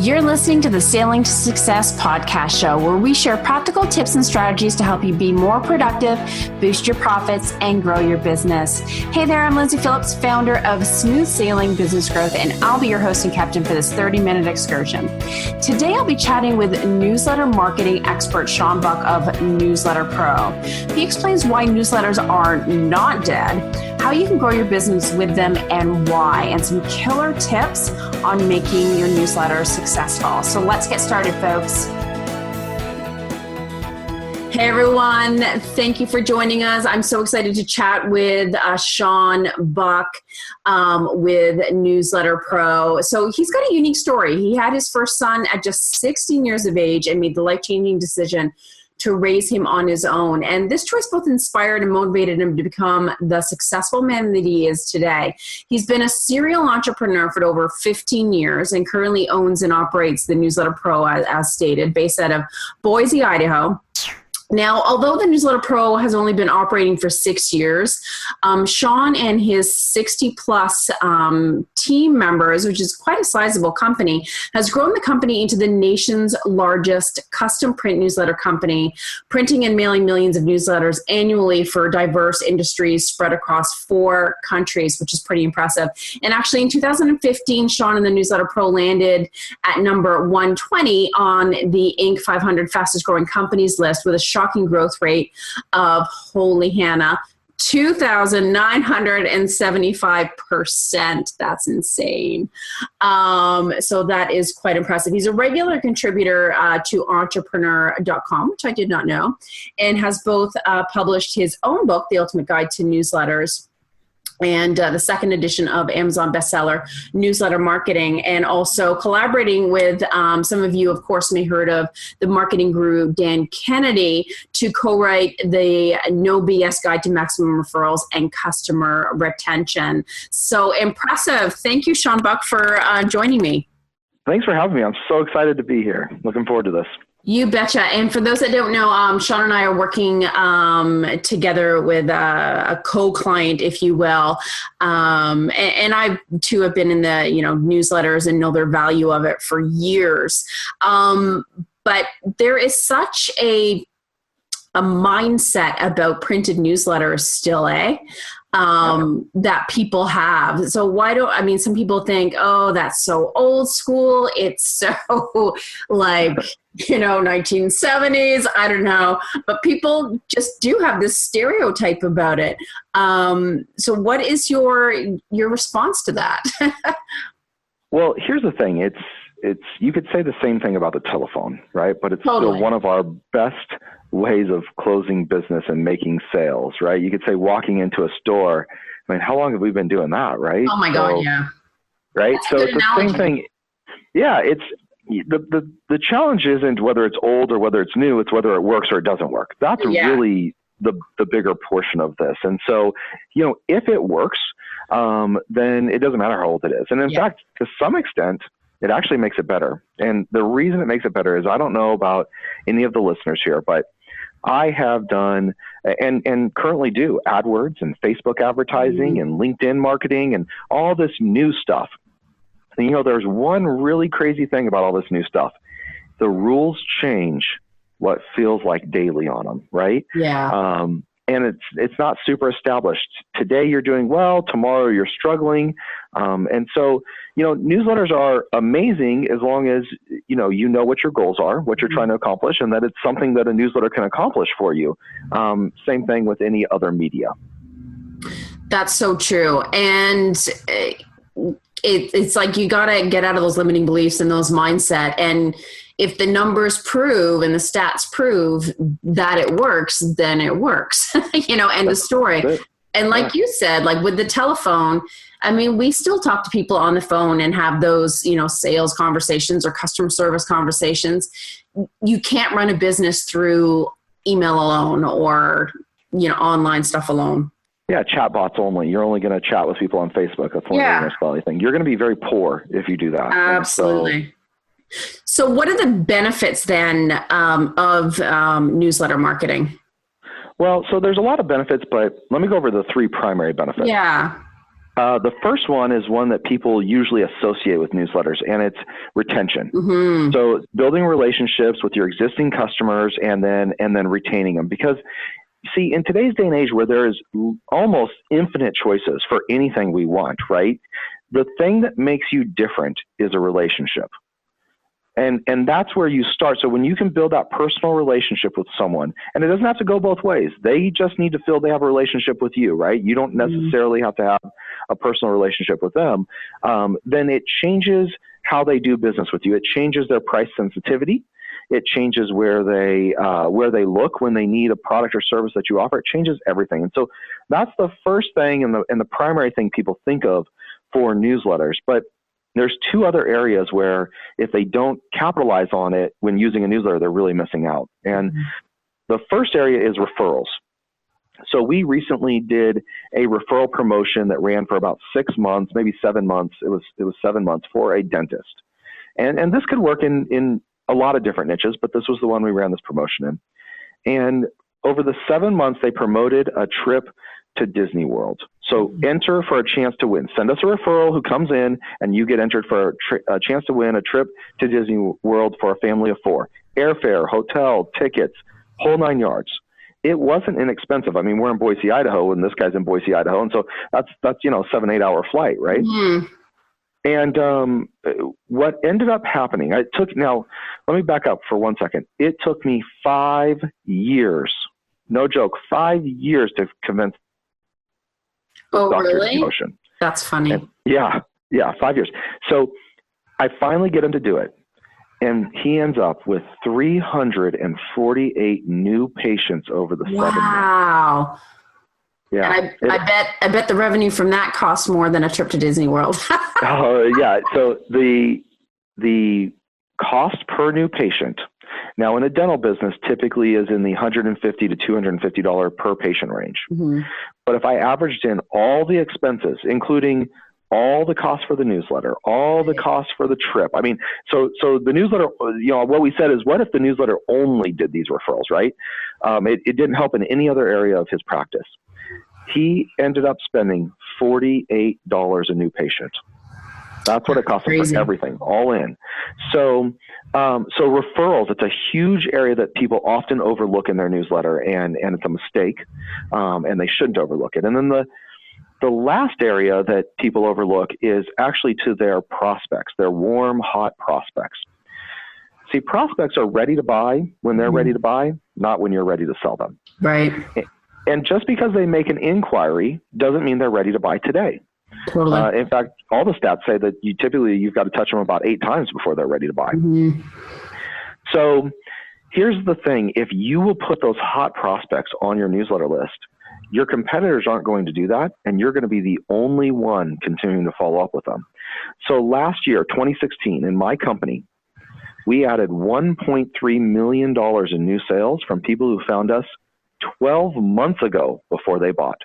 You're listening to the Sailing to Success podcast show, where we share practical tips and strategies to help you be more productive, boost your profits, and grow your business. Hey there, I'm Lindsay Phillips, founder of Smooth Sailing Business Growth, and I'll be your host and captain for this 30-minute excursion. Today, I'll be chatting with newsletter marketing expert Shaun Buck of Newsletter Pro. He explains why newsletters are not dead, how you can grow your business with them and why, and some killer tips on making your newsletter successful. So let's get started, folks. Hey everyone, thank you for joining us. I'm so excited to chat with Shaun Buck with Newsletter Pro. So he's got a unique story. He had his first son at just 16 years of age and made the life-changing decision to raise him on his own. And this choice both inspired and motivated him to become the successful man that he is today. He's been a serial entrepreneur for over 15 years and currently owns and operates the Newsletter Pro, as stated, based out of Boise, Idaho. Now, although the Newsletter Pro has only been operating for 6 years, Shaun and his 60-plus team members, which is quite a sizable company, has grown the company into the nation's largest custom print newsletter company, printing and mailing millions of newsletters annually for diverse industries spread across 4 countries, which is pretty impressive. And actually, in 2015, Shaun and the Newsletter Pro landed at number 120 on the Inc. 500 fastest growing companies list with a shocking growth rate of, holy Hannah, 2,975%. That's insane. So that is quite impressive. He's a regular contributor to entrepreneur.com, which I did not know, and has both published his own book, The Ultimate Guide to Newsletters, and the second edition of Amazon bestseller, Newsletter Marketing, and also collaborating with some of you, of course, may heard of the marketing guru, Dan Kennedy, to co-write the No BS Guide to Maximum Referrals and Customer Retention. So impressive. Thank you, Shaun Buck, for joining me. Thanks for having me. I'm so excited to be here. Looking forward to this. You betcha. And for those that don't know, Shaun and I are working together with a co-client, if you will. And I too have been in the newsletters and know their value of it for years. But there is such a mindset about printed newsletters still, that people have. So some people think, oh, that's so old school. It's so 1970s. I don't know. But people just do have this stereotype about it. So what is your response to that? Well, here's the thing. It's you could say the same thing about the telephone, right? But it's Totally. Still one of our best ways of closing business and making sales, right? You could say walking into a store. I mean, how long have we been doing that, right? Oh my God, yeah. Right? That's so it's the same thing. Yeah, it's the challenge isn't whether it's old or whether it's new, it's whether it works or it doesn't work. That's really the bigger portion of this. And so, if it works, then it doesn't matter how old it is. And in fact, to some extent, it actually makes it better. And the reason it makes it better is I don't know about any of the listeners here, but I have done and currently do AdWords and Facebook advertising and LinkedIn marketing and all this new stuff. And, there's one really crazy thing about all this new stuff. The rules change what feels like daily on them, right? Yeah. And it's not super established. Today you're doing well, tomorrow you're struggling. And so, newsletters are amazing as long as, you know what your goals are, what you're trying to accomplish, and that it's something that a newsletter can accomplish for you. Same thing with any other media. That's so true. And it's like you got to get out of those limiting beliefs and those mindset. And if the numbers prove and the stats prove that it works, then it works, end of story. And like you said, like with the telephone, I mean, we still talk to people on the phone and have those, sales conversations or customer service conversations. You can't run a business through email alone or, online stuff alone. Yeah, chat bots only. You're only going to chat with people on Facebook. That's one of the most valuable thing. You're going to be very poor if you do that. Absolutely. So what are the benefits then of newsletter marketing? Well, so there's a lot of benefits, but let me go over the 3 primary benefits. Yeah. The first one is one that people usually associate with newsletters, and it's retention. Mm-hmm. So building relationships with your existing customers and then retaining them. Because, see, in today's day and age where there is almost infinite choices for anything we want, right? The thing that makes you different is a relationship. And that's where you start. So when you can build that personal relationship with someone, and it doesn't have to go both ways. They just need to feel they have a relationship with you, right? You don't necessarily have to have a personal relationship with them. Then it changes how they do business with you. It changes their price sensitivity. It changes where they look when they need a product or service that you offer. It changes everything. And so that's the first thing and the primary thing people think of for newsletters. But there's two other areas where if they don't capitalize on it when using a newsletter, they're really missing out. And the first area is referrals. So we recently did a referral promotion that ran for about 6 months, maybe 7 months. It was 7 months for a dentist. And this could work in a lot of different niches, but this was the one we ran this promotion in. And over the 7 months, they promoted a trip to Disney World. So enter for a chance to win. Send us a referral who comes in and you get entered for a chance to win a trip to Disney World for a family of 4. Airfare, hotel, tickets, whole 9 yards. It wasn't inexpensive. I mean, we're in Boise, Idaho, and this guy's in Boise, Idaho. And so that's 7-8 hour flight, right? Mm. And what ended up happening, now let me back up for 1 second. It took me 5 years, no joke, 5 years to convince really? Promotion. That's funny. And yeah, 5 years. So I finally get him to do it. And he ends up with 348 new patients over the 7 months. Wow. Yeah. And I bet the revenue from that costs more than a trip to Disney World. Yeah. So the cost per new patient now in a dental business typically is in the $150 to $250 per patient range. Mm-hmm. But if I averaged in all the expenses, including all the costs for the newsletter, all the costs for the trip. I mean, so the newsletter, what we said is, what if the newsletter only did these referrals, right? It didn't help in any other area of his practice. He ended up spending $48 a new patient. That's what it cost him for everything, all in. So referrals, it's a huge area that people often overlook in their newsletter, and it's a mistake, and they shouldn't overlook it. And then the last area that people overlook is actually to their prospects, their warm, hot prospects. See, prospects are ready to buy when they're ready to buy, not when you're ready to sell them. Right. And just because they make an inquiry doesn't mean they're ready to buy today. Totally. In fact, all the stats say that you've got to touch them about 8 times before they're ready to buy. Mm-hmm. So here's the thing. If you will put those hot prospects on your newsletter list, your competitors aren't going to do that, and you're going to be the only one continuing to follow up with them. So last year, 2016, in my company, we added $1.3 million in new sales from people who found us 12 months ago before they bought.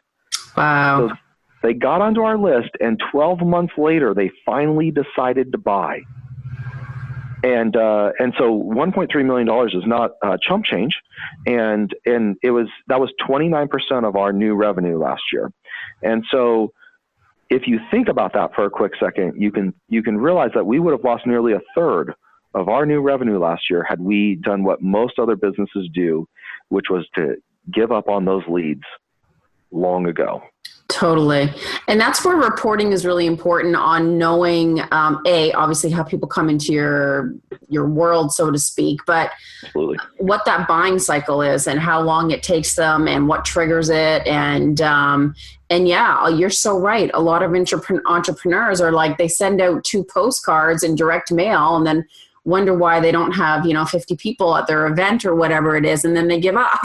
Wow. So they got onto our list, and 12 months later, they finally decided to buy. And so $1.3 million is not chump change, and that was 29% of our new revenue last year. And so if you think about that for a quick second, you can realize that we would have lost nearly a third of our new revenue last year had we done what most other businesses do, which was to give up on those leads long ago. Totally. And that's where reporting is really important on knowing, obviously how people come into your world, so to speak, but Absolutely. What that buying cycle is and how long it takes them and what triggers it. And yeah, you're so right. A lot of entrepreneurs are like, they send out 2 postcards in direct mail and then wonder why they don't have, 50 people at their event or whatever it is. And then they give up.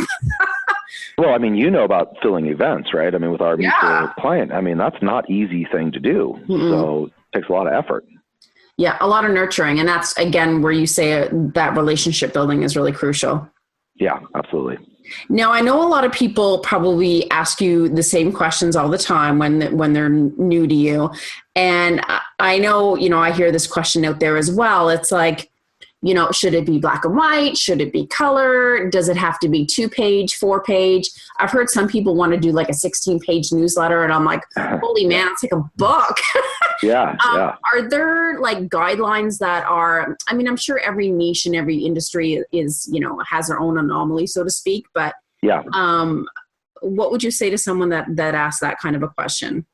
Well, I mean, about filling events, right? I mean, with our mutual client, I mean, that's not easy thing to do. Mm-mm. So it takes a lot of effort. Yeah, a lot of nurturing. And that's, again, where you say that relationship building is really crucial. Yeah, absolutely. Now, I know a lot of people probably ask you the same questions all the time when they're new to you. And I know, I hear this question out there as well. It's like, should it be black and white? Should it be color? Does it have to be 2-page, 4-page? I've heard some people want to do like a 16-page newsletter, and I'm like, holy man, it's like a book. Yeah. Are there like guidelines that are, I mean, I'm sure every niche and every industry is, has their own anomaly, so to speak, but yeah. What would you say to someone that asks that kind of a question?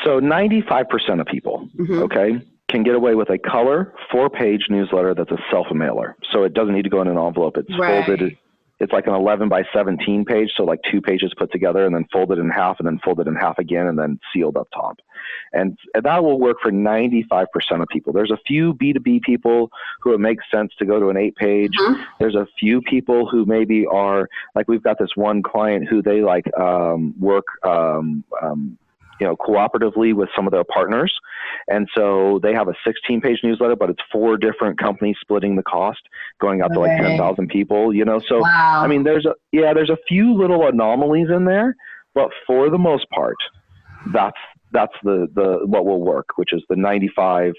So 95% of people, okay, can get away with a color 4-page newsletter that's a self-mailer. So it doesn't need to go in an envelope. It's folded. It's like an 11 by 17 page. So like 2 pages put together and then folded in half and then folded in half again and then sealed up top. And that will work for 95% of people. There's a few B2B people who it makes sense to go to an 8-page. There's a few people who maybe are like, we've got this one client who they like work cooperatively with some of their partners. And so they have a 16-page newsletter, but it's 4 different companies splitting the cost, going out to like 10,000 people, So, wow. I mean, there's a few little anomalies in there, but for the most part, that's the what will work, which is the 95%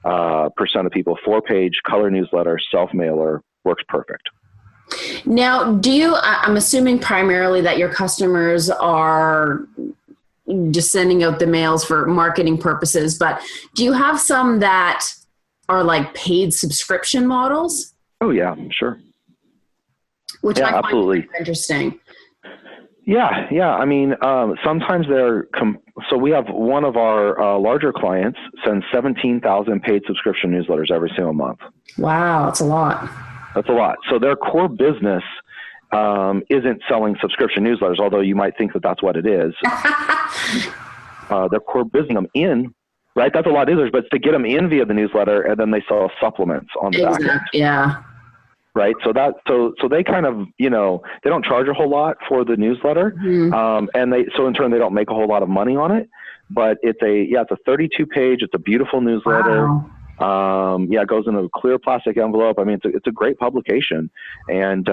of people, 4-page color newsletter, self-mailer works perfect. Now, I'm assuming primarily that your customers are just sending out the mails for marketing purposes, but do you have some that are like paid subscription models? Oh yeah, sure. Which I find absolutely interesting. Yeah. I mean, sometimes so we have one of our larger clients sends 17,000 paid subscription newsletters every single month. Wow, that's a lot. That's a lot. So their core business isn't selling subscription newsletters, although you might think that that's what it is. Their core business them in, right? That's a lot of newsletters, but it's to get them in via the newsletter, and then they sell supplements on the back end. Yeah. Right. So they kind of, they don't charge a whole lot for the newsletter. And so in turn, they don't make a whole lot of money on it, but it's a 32-page, it's a beautiful newsletter. Wow. It goes in a clear plastic envelope. I mean, it's a great publication, and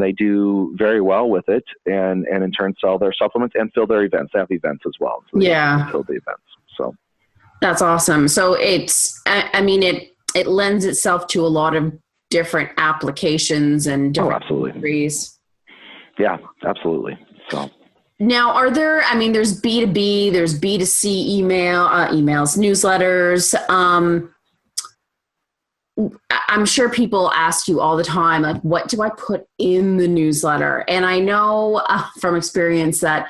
they do very well with it, and in turn sell their supplements and fill their events. They have events as well. So they fill the events. So that's awesome. So it lends itself to a lot of different applications and different industries. Yeah, absolutely. So. Now, there's B2B, there's B2C emails, newsletters. I'm sure people ask you all the time, like, what do I put in the newsletter? And I know from experience that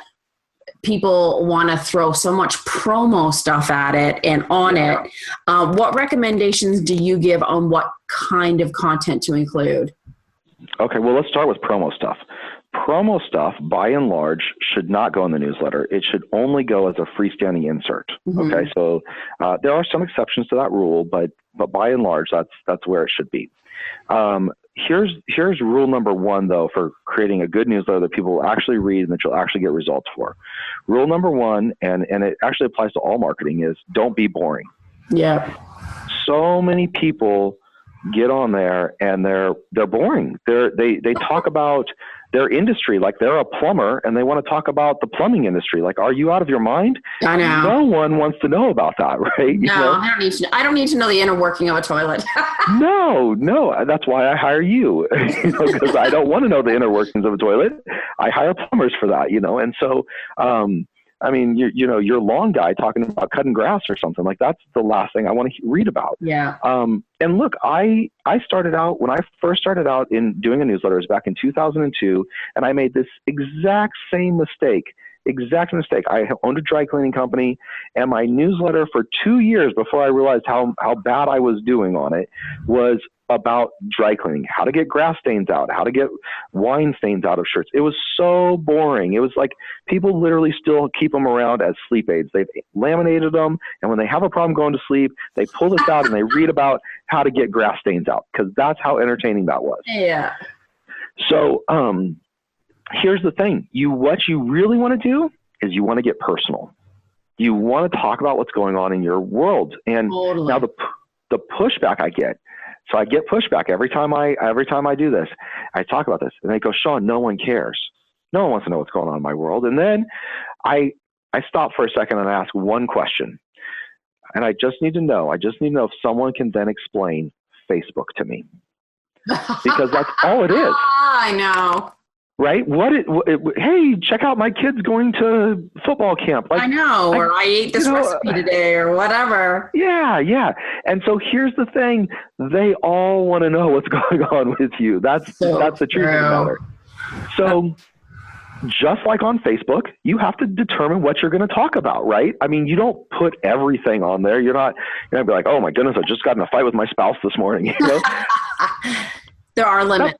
people want to throw so much promo stuff at it and on it. What recommendations do you give on what kind of content to include? Okay, well, let's start with promo stuff. Promo stuff, by and large, should not go in the newsletter. It should only go as a freestanding insert. Okay, so there are some exceptions to that rule, but by and large, that's where it should be. Here's rule number 1, though, for creating a good newsletter that people will actually read and that you'll actually get results for. Rule number 1, and it actually applies to all marketing, is don't be boring. Yeah. So many people get on there and they're boring. They talk about their industry like they're a plumber, and they want to talk about the plumbing industry. Like, are you out of your mind? I know. No one wants to know about that, right? No, I don't need to know the inner working of a toilet. No, that's why I hire you, because I don't want to know the inner workings of a toilet. I hire plumbers for that, and so, I mean, your lawn guy talking about cutting grass or something, like that's the last thing I want to read about. Yeah. And look, I started out, when I first started out in doing a newsletter, it was back in 2002, and I made this exact same mistake. I owned a dry cleaning company, and my newsletter for 2 years before I realized how bad I was doing on it was about dry cleaning, how to get grass stains out, how to get wine stains out of shirts. It was so boring. It was like people literally still keep them around as sleep aids. They've laminated them, and when they have a problem going to sleep, they pull this out and they read about how to get grass stains out, because that's how entertaining that was. Yeah. So here's the thing. What you really want to do is you want to get personal. You want to talk about what's going on in your world. And totally. Now the pushback I get, so I get pushback every time I do this. I talk about this, and they go, Shaun, no one cares. No one wants to know what's going on in my world. And then I stop for a second and I ask one question. And I just need to know if someone can then explain Facebook to me. because that's all it is. I know. Right? Hey, check out my kids going to football camp. Like, I know, or I ate this recipe today or whatever. Yeah. And so here's the thing. They all want to know what's going on with you. That's the truth of the matter. So just like on Facebook, you have to determine what you're going to talk about, right? I mean, you don't put everything on there. You're not going to be like, oh my goodness, I just got in a fight with my spouse this morning. There are limits.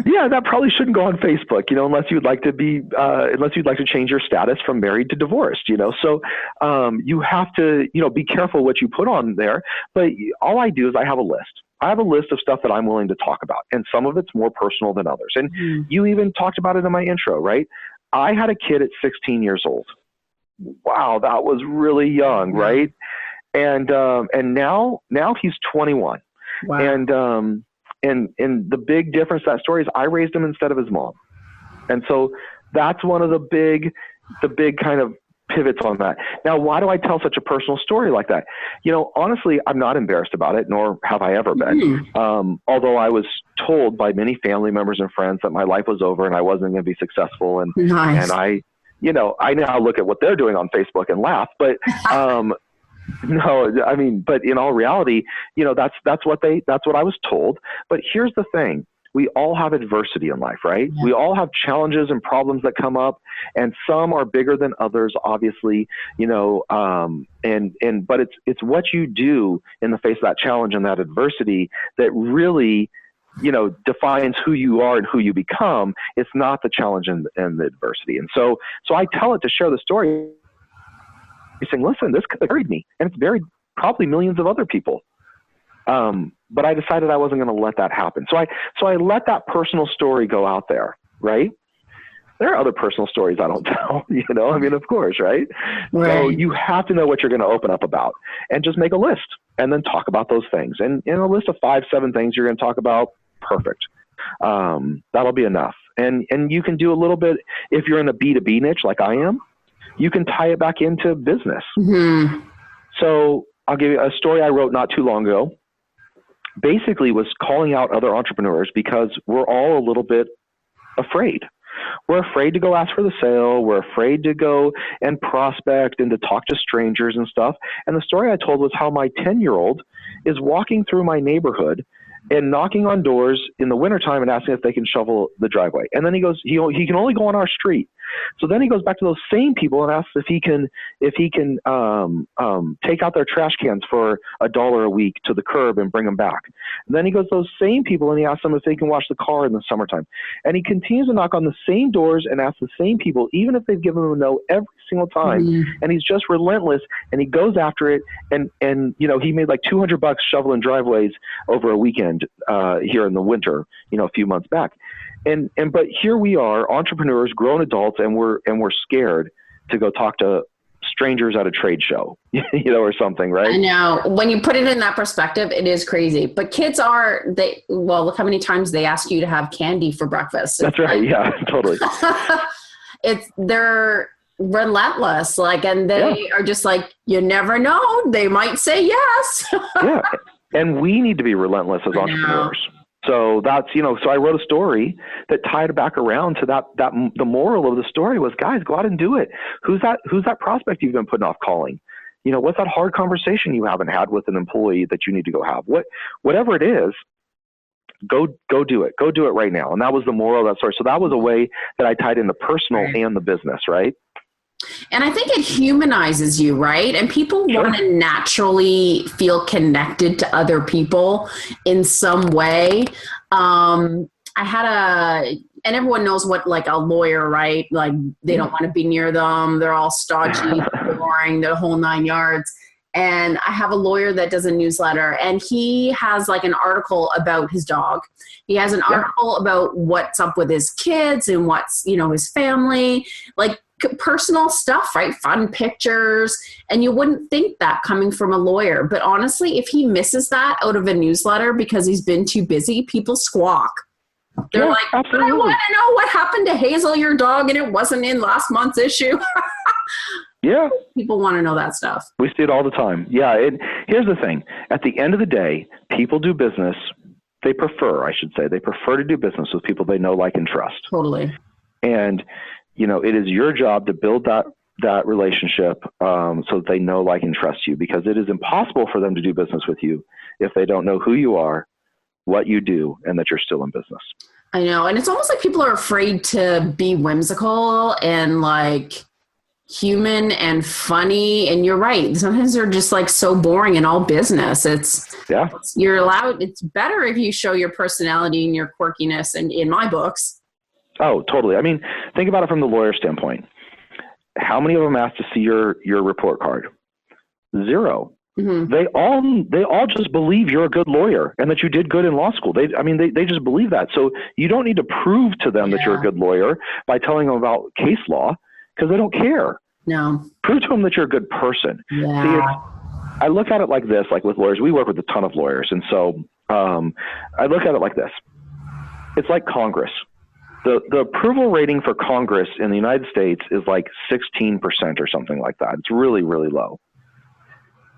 That probably shouldn't go on Facebook, unless you'd like to change your status from married to divorced, So you have to, be careful what you put on there. But all I do is I have a list. I have a list of stuff that I'm willing to talk about, and some of it's more personal than others. And you even talked about it in my intro, right? I had a kid at 16 years old. Wow, that was really young, right? And now he's 21. Wow. And the big difference that story is I raised him instead of his mom. And so that's one of the big kind of pivots on that. Now, why do I tell such a personal story like that? Honestly, I'm not embarrassed about it, nor have I ever been. Although I was told by many family members and friends that my life was over and I wasn't going to be successful. And, and I now look at what they're doing on Facebook and laugh, but, no, I mean, but in all reality, that's what I was told. But here's the thing. We all have adversity in life, right? Yeah. We all have challenges and problems that come up, and some are bigger than others, obviously, but it's what you do in the face of that challenge and that adversity that really, defines who you are and who you become. It's not the challenge and the adversity. And so I tell it to share the story, saying, listen, this could have buried me, and it's buried probably millions of other people. But I decided I wasn't going to let that happen. So I let that personal story go out there, right? There are other personal stories I don't tell, I mean, of course, right? So you have to know what you're going to open up about, and just make a list and then talk about those things. And in a list of 5-7 things you're going to talk about, perfect. That'll be enough. And you can do a little bit, if you're in a B2B niche like I am, you can tie it back into business. Mm-hmm. So I'll give you a story I wrote not too long ago. Basically was calling out other entrepreneurs because we're all a little bit afraid. We're afraid to go ask for the sale. We're afraid to go and prospect and to talk to strangers and stuff. And the story I told was how my 10-year-old is walking through my neighborhood and knocking on doors in the wintertime and asking if they can shovel the driveway. And then he goes, he can only go on our street. So then he goes back to those same people and asks if he can take out their trash cans for $1 a week to the curb and bring them back. And then he goes to those same people and he asks them if they can wash the car in the summertime. And he continues to knock on the same doors and ask the same people, even if they've given him a no every single time. Mm-hmm. And he's just relentless, and he goes after it. And he made like $200 shoveling driveways over a weekend here in the winter, a few months back. But here we are, entrepreneurs, grown adults, and we're scared to go talk to strangers at a trade show, or something, right? I know. When you put it in that perspective, it is crazy. But kids look how many times they ask you to have candy for breakfast. That's right. Yeah, totally. They're relentless, and they are just like, you never know. They might say yes. Yeah. And we need to be relentless as entrepreneurs. So that's, so I wrote a story that tied back around to that the moral of the story was, guys, go out and do it. Who's that prospect you've been putting off calling? What's that hard conversation you haven't had with an employee that you need to go have? Whatever it is, go do it. Go do it right now. And that was the moral of that story. So that was a way that I tied in the personal and the business, right? And I think it humanizes you, right? And people want to naturally feel connected to other people in some way. And everyone knows what a lawyer, right? Like they don't want to be near them. They're all stodgy, boring, the whole 9 yards. And I have a lawyer that does a newsletter, and he has an article about his dog. He has an article about what's up with his kids and what's, his family, personal stuff, right? Fun pictures. And you wouldn't think that coming from a lawyer. But honestly, if he misses that out of a newsletter because he's been too busy, people squawk. They're but I want to know what happened to Hazel, your dog, and it wasn't in last month's issue. Yeah. People want to know that stuff. We see it all the time. Yeah. Here's the thing. At the end of the day, people do business they prefer to do business with people they know, like, and trust. Totally. And, it is your job to build that relationship so that they know, like, and trust you, because it is impossible for them to do business with you if they don't know who you are, what you do, and that you're still in business. I know. And it's almost like people are afraid to be whimsical and like human and funny. And you're right. Sometimes they're just like so boring in all business. It's better if you show your personality and your quirkiness, and in my books. Oh, totally. I mean, think about it from the lawyer standpoint. How many of them ask to see your report card? Zero. Mm-hmm. They all just believe you're a good lawyer and that you did good in law school. They just believe that. So you don't need to prove to them that you're a good lawyer by telling them about case law, because they don't care. No. Prove to them that you're a good person. Yeah. See, I look at it like this, like with lawyers, we work with a ton of lawyers. And so I look at it like this. It's like Congress. The approval rating for Congress in the United States is like 16% or something like that. It's really, really low.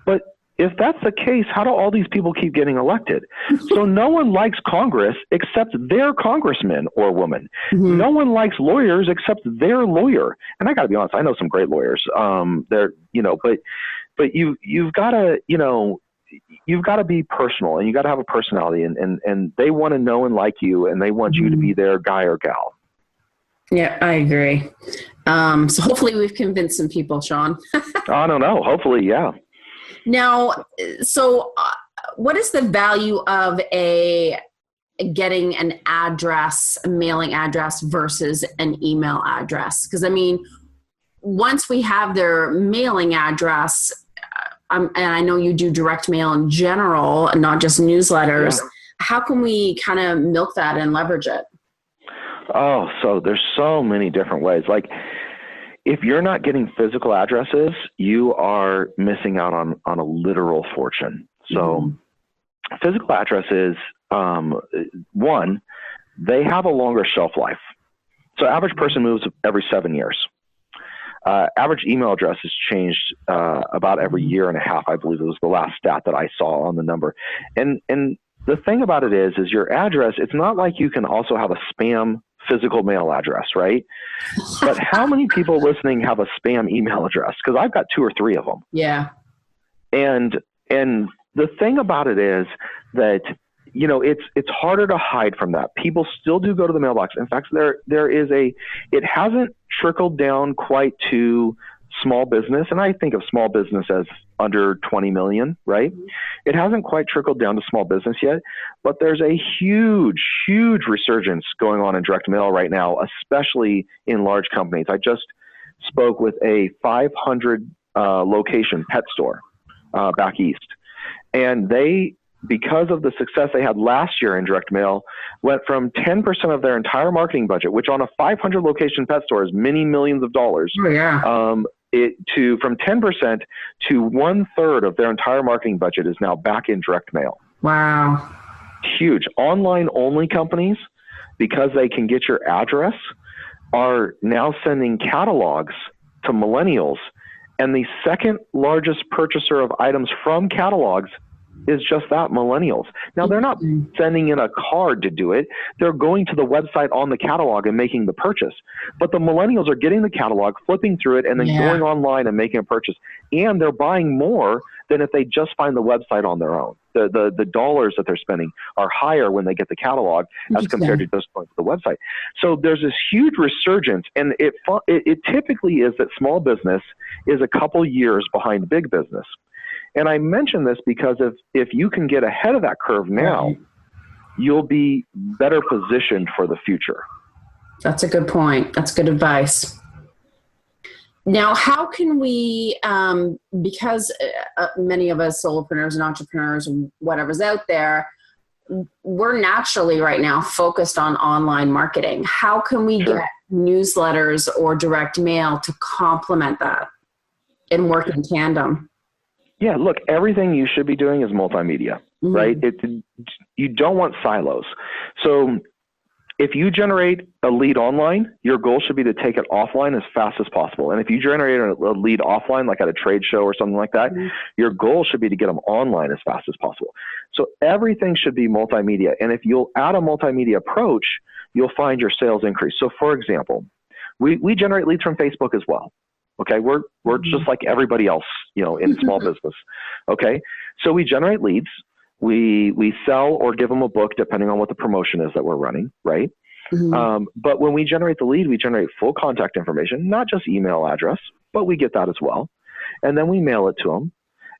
But if that's the case, how do all these people keep getting elected? So no one likes Congress except their congressman or woman. Mm-hmm. No one likes lawyers except their lawyer. And I got to be honest, I know some great lawyers. But you've got to, you've got to be personal, and you got to have a personality, and they want to know and like you, and they want you to be their guy or gal. Yeah, I agree. So hopefully we've convinced some people, Shaun. I don't know. Hopefully, yeah. Now, so what is the value of getting an address, a mailing address versus an email address? Because I mean, once we have their mailing address, and I know you do direct mail in general, and not just newsletters, how can we kind of milk that and leverage it? Oh, so there's so many different ways. Like, if you're not getting physical addresses, you are missing out on a literal fortune. So physical addresses, one, they have a longer shelf life. So average person moves every 7 years. Average email address has changed about every year and a half. I believe it was the last stat that I saw on the number. And the thing about it is your address, it's not like you can also have a spam physical mail address, right? But how many people listening have a spam email address? Because I've got 2 or 3 of them. Yeah. And the thing about it is that, it's harder to hide from that. People still do go to the mailbox. In fact, it hasn't trickled down quite to small business. And I think of small business as under 20 million, right? Mm-hmm. It hasn't quite trickled down to small business yet, but there's a huge, huge resurgence going on in direct mail right now, especially in large companies. I just spoke with a 500 location pet store back east, and they, because of the success they had last year in direct mail, went from 10% of their entire marketing budget, which on a 500 location pet store is many millions of dollars. Oh, yeah. From 10% to 1/3 of their entire marketing budget is now back in direct mail. Wow. Huge. Online only companies, because they can get your address, are now sending catalogs to millennials. And the second largest purchaser of items from catalogs is just that, millennials. Now, they're not sending in a card to do it. They're going to the website on the catalog and making the purchase. But the millennials are getting the catalog, flipping through it, and then going online and making a purchase. And they're buying more than if they just find the website on their own. The dollars that they're spending are higher when they get the catalog as compared to just going to the website. So there's this huge resurgence, and it typically is that small business is a couple years behind big business. And I mention this because if you can get ahead of that curve now, you'll be better positioned for the future. That's a good point. That's good advice. Now, how can we, because many of us solopreneurs and entrepreneurs and whatever's out there, we're naturally right now focused on online marketing. How can we get newsletters or direct mail to complement that and work in tandem? Yeah, look, everything you should be doing is multimedia, right? You don't want silos. So if you generate a lead online, your goal should be to take it offline as fast as possible. And if you generate a lead offline, like at a trade show or something like that, your goal should be to get them online as fast as possible. So everything should be multimedia. And if you'll add a multimedia approach, you'll find your sales increase. So for example, we generate leads from Facebook as well. Okay. We're just like everybody else, in small business. Okay. So we generate leads. We sell or give them a book depending on what the promotion is that we're running. Right. But when we generate the lead, we generate full contact information, not just email address, but we get that as well. And then we mail it to them.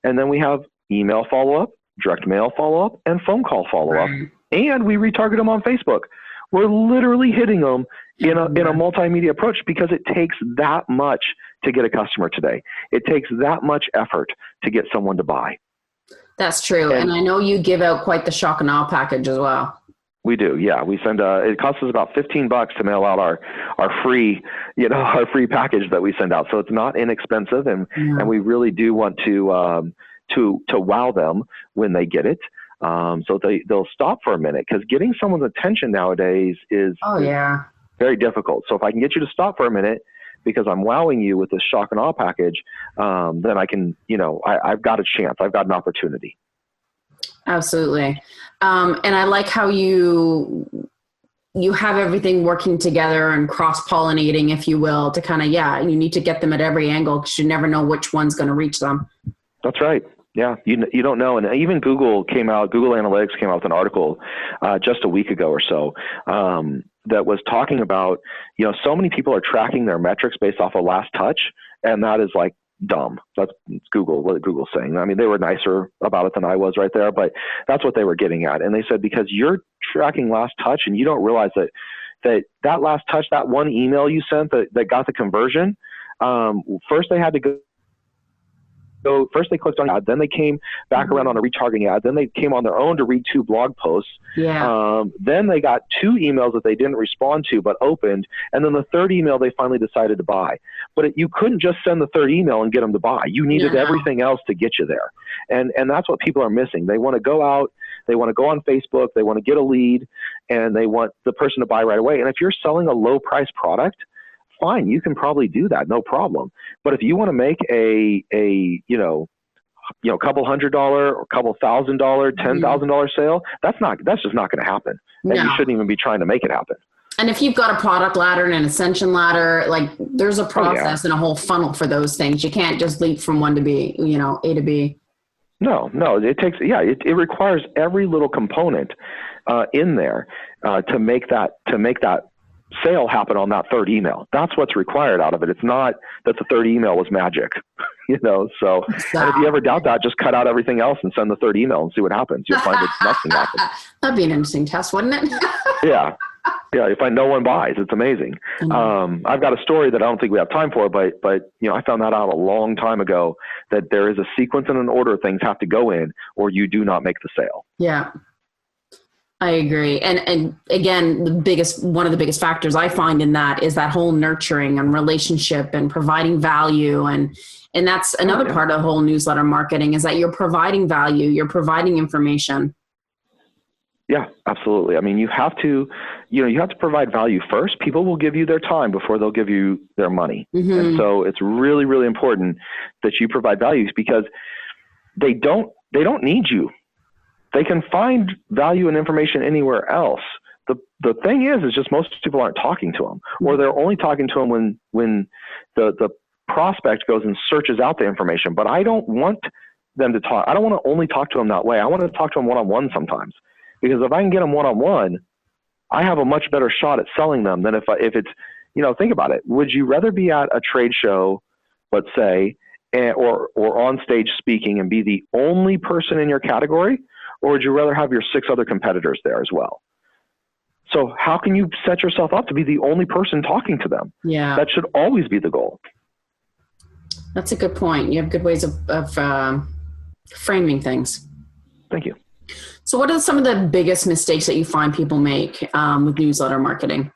And then we have email follow-up, direct mail follow-up, and phone call follow-up. And we retarget them on Facebook. We're literally hitting them in a multimedia approach because it takes that much to get a customer today. It takes that much effort to get someone to buy. That's true. And I know you give out quite the shock and awe package as well. We do. Yeah. We send it costs us about $15 to mail out our free, our free package that we send out. So it's not inexpensive, and we really do want to wow them when they get it. So they'll stop for a minute, because getting someone's attention nowadays is very difficult. So if I can get you to stop for a minute because I'm wowing you with this shock and awe package, then I can, I've got a chance. I've got an opportunity. Absolutely. And I like how you have everything working together and cross-pollinating, if you will, to kind of, you need to get them at every angle, because you never know which one's going to reach them. That's right. Yeah. You don't know. And even Google Analytics came out with an article just a week ago or so that was talking about, so many people are tracking their metrics based off of last touch. And that is like dumb. That's what Google's saying. I mean, they were nicer about it than I was right there, but that's what they were getting at. And they said, because you're tracking last touch and you don't realize that last touch, that one email you sent that got the conversion, first they had to go. So first they clicked on the ad, then they came back around on a retargeting ad, then they came on their own to read 2 blog posts. Then they got 2 emails that they didn't respond to but opened, and then the 3rd email they finally decided to buy. But you couldn't just send the 3rd email and get them to buy. You needed everything else to get you there. And that's what people are missing. They want to go out, they want to go on Facebook, they want to get a lead, and they want the person to buy right away. And if you're selling a low price product, fine, you can probably do that, no problem. But if you want to make a couple $100 or couple $1,000, $10,000 sale, that's just not going to happen. And you shouldn't even be trying to make it happen. And if you've got a product ladder and an ascension ladder, like there's a process and a whole funnel for those things. You can't just leap from one to B, A to B. No, it takes, it requires every little component in there to make that sale happen on that 3rd email. That's what's required out of it. It's not that the 3rd email was magic, so, and if you ever doubt that, just cut out everything else and send the 3rd email and see what happens. You'll find that nothing happens. That'd be an interesting test, wouldn't it? Yeah. You find no one buys. It's amazing. I've got a story that I don't think we have time for, but I found that out a long time ago, that there is a sequence and an order things have to go in, or you do not make the sale. Yeah. I agree. And again, one of the biggest factors I find in that is that whole nurturing and relationship and providing value. And that's another part of the whole newsletter marketing, is that you're providing value, you're providing information. Yeah, absolutely. I mean, you have to provide value first. People will give you their time before they'll give you their money. And so it's really, really important that you provide values, because they don't need you. They can find value and information anywhere else. The thing is just most people aren't talking to them, or they're only talking to them when the prospect goes and searches out the information. But I don't want them to talk. I don't want to only talk to them that way. I want to talk to them one-on-one sometimes, because if I can get them one-on-one, I have a much better shot at selling them than if it's, think about it. Would you rather be at a trade show, let's say, or on stage speaking and be the only person in your category? Or would you rather have your 6 other competitors there as well? So how can you set yourself up to be the only person talking to them? Yeah. That should always be the goal. That's a good point. You have good ways of framing things. Thank you. So what are some of the biggest mistakes that you find people make with newsletter marketing?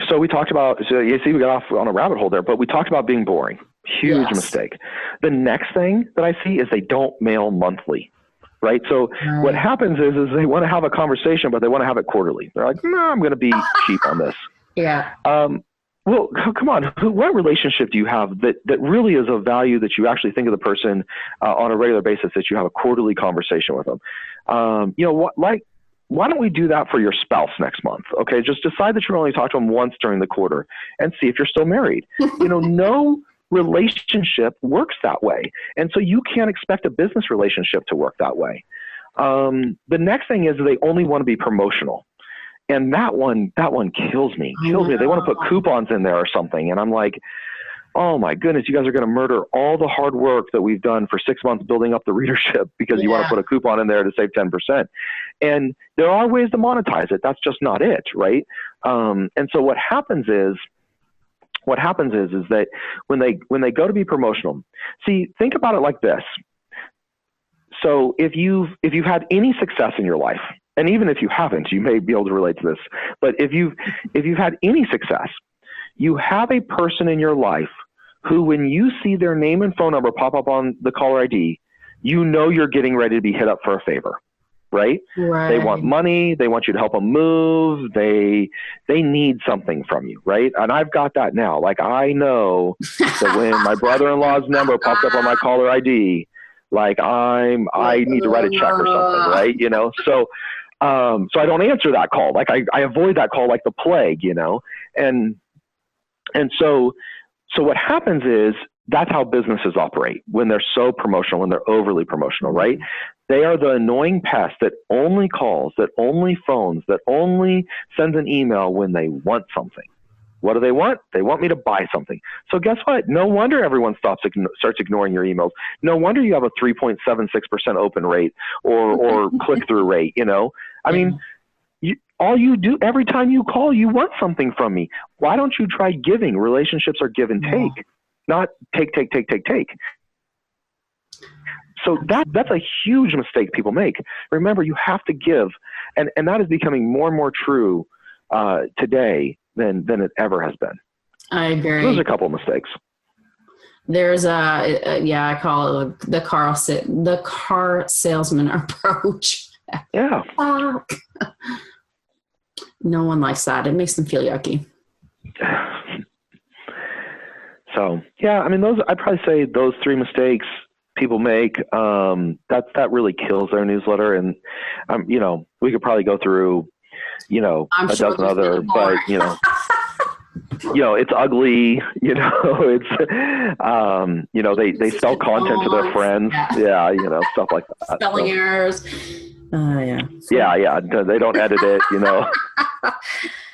So we talked about, you see we got off on a rabbit hole there, but we talked about being boring. Huge mistake. The next thing that I see is they don't mail monthly. Right. So what happens is they want to have a conversation, but they want to have it quarterly. They're like, no, I'm going to be cheap on this. Yeah. Well, come on. What relationship do you have that really is of value, that you actually think of the person on a regular basis, that you have a quarterly conversation with them? Why don't we do that for your spouse next month? Okay, just decide that you're only talk to them once during the quarter and see if you're still married. No relationship works that way. And so you can't expect a business relationship to work that way. The next thing is they only want to be promotional. And that one kills me. They want to put coupons in there or something. And I'm like, oh my goodness, you guys are going to murder all the hard work that we've done for 6 months building up the readership because you want to put a coupon in there to save 10%. And there are ways to monetize it. That's just not it, right? And so what happens is that when they go to be promotional, think about it like this. So if you've had any success in your life, and even if you haven't, you may be able to relate to this, but if you've had any success, you have a person in your life who, when you see their name and phone number pop up on the caller ID, you're getting ready to be hit up for a favor, right? They want money. They want you to help them move. They need something from you, right? And I've got that now. Like, I know that when my brother-in-law's number popped up on my caller ID, like I need to write a check or something, right? So I don't answer that call. Like I avoid that call like the plague, and so what happens is that's how businesses operate when they're so promotional, when they're overly promotional, right? They are the annoying pest that only calls, that only phones, that only sends an email when they want something. What do they want? They want me to buy something. So guess what? No wonder everyone starts ignoring your emails. No wonder you have a 3.76% open rate or click-through rate, I mean, all you do every time you call, you want something from me. Why don't you try giving? Relationships are give and take, not take. So that's a huge mistake people make. Remember, you have to give, and that is becoming more and more true today than it ever has been. I agree. Those are a couple of mistakes. There's I call it the car salesman approach. Yeah. No one likes that. It makes them feel yucky. So yeah, I mean, I'd probably say those 3 mistakes people make, that really kills their newsletter. And we could probably go through I'm a sure dozen other, but it's ugly, it's, they sell content to their friends. Yeah. Stuff like that. Spelling errors. Yeah. Yeah. They don't edit it,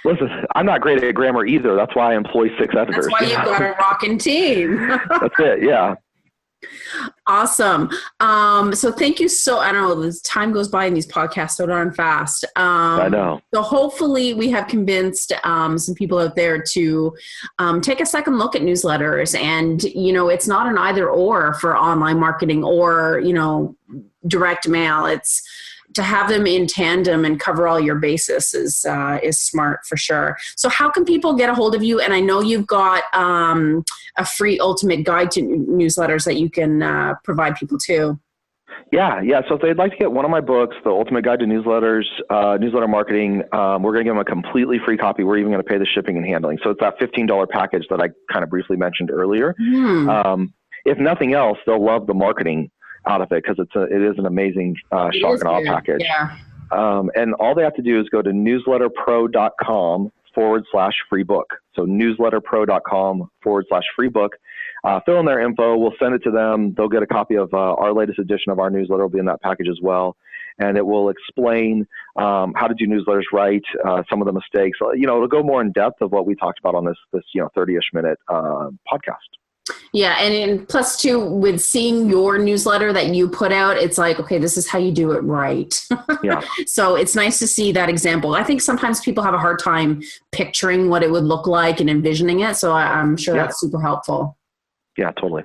Listen, I'm not great at grammar either. That's why I employ 6 editors. That's why you've got a rocking team. That's it. Yeah. Awesome. So thank you. I don't know, this time goes by in these podcasts so darn fast. I know. So hopefully we have convinced some people out there to take a second look at newsletters. And, it's not an either or for online marketing or, direct mail. It's to have them in tandem and cover all your bases is smart for sure. So how can people get a hold of you? And I know you've got a free ultimate guide to newsletters that you can provide people too. Yeah. So if they'd like to get one of my books, The Ultimate Guide to Newsletters, Newsletter Marketing, we're going to give them a completely free copy. We're even going to pay the shipping and handling. So it's that $15 package that I kind of briefly mentioned earlier. If nothing else, they'll love the marketing out of it because it is an amazing shock and awe package. Yeah. And all they have to do is go to newsletterpro.com/free book. So newsletterpro.com/free book. Fill in their info. We'll send it to them. They'll get a copy of our latest edition of our newsletter. Will be in that package as well. And it will explain how to do newsletters right, some of the mistakes. It'll go more in depth of what we talked about on this 30-ish minute podcast. Yeah. And plus too, with seeing your newsletter that you put out, it's like, okay, this is how you do it right. Yeah. So it's nice to see that example. I think sometimes people have a hard time picturing what it would look like and envisioning it. So I'm sure that's super helpful. Yeah, totally.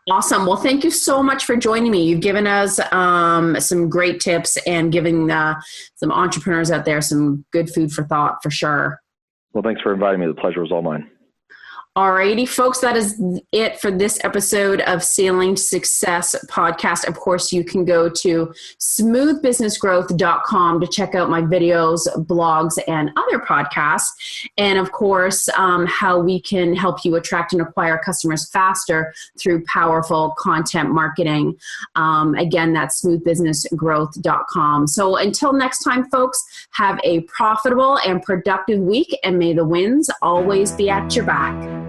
Awesome. Well, thank you so much for joining me. You've given us some great tips and giving some entrepreneurs out there some good food for thought for sure. Well, thanks for inviting me. The pleasure was all mine. Alrighty, folks, that is it for this episode of Sailing Success Podcast. Of course, you can go to smoothbusinessgrowth.com to check out my videos, blogs, and other podcasts. And of course, how we can help you attract and acquire customers faster through powerful content marketing. Again, that's smoothbusinessgrowth.com. So until next time, folks, have a profitable and productive week, and may the winds always be at your back.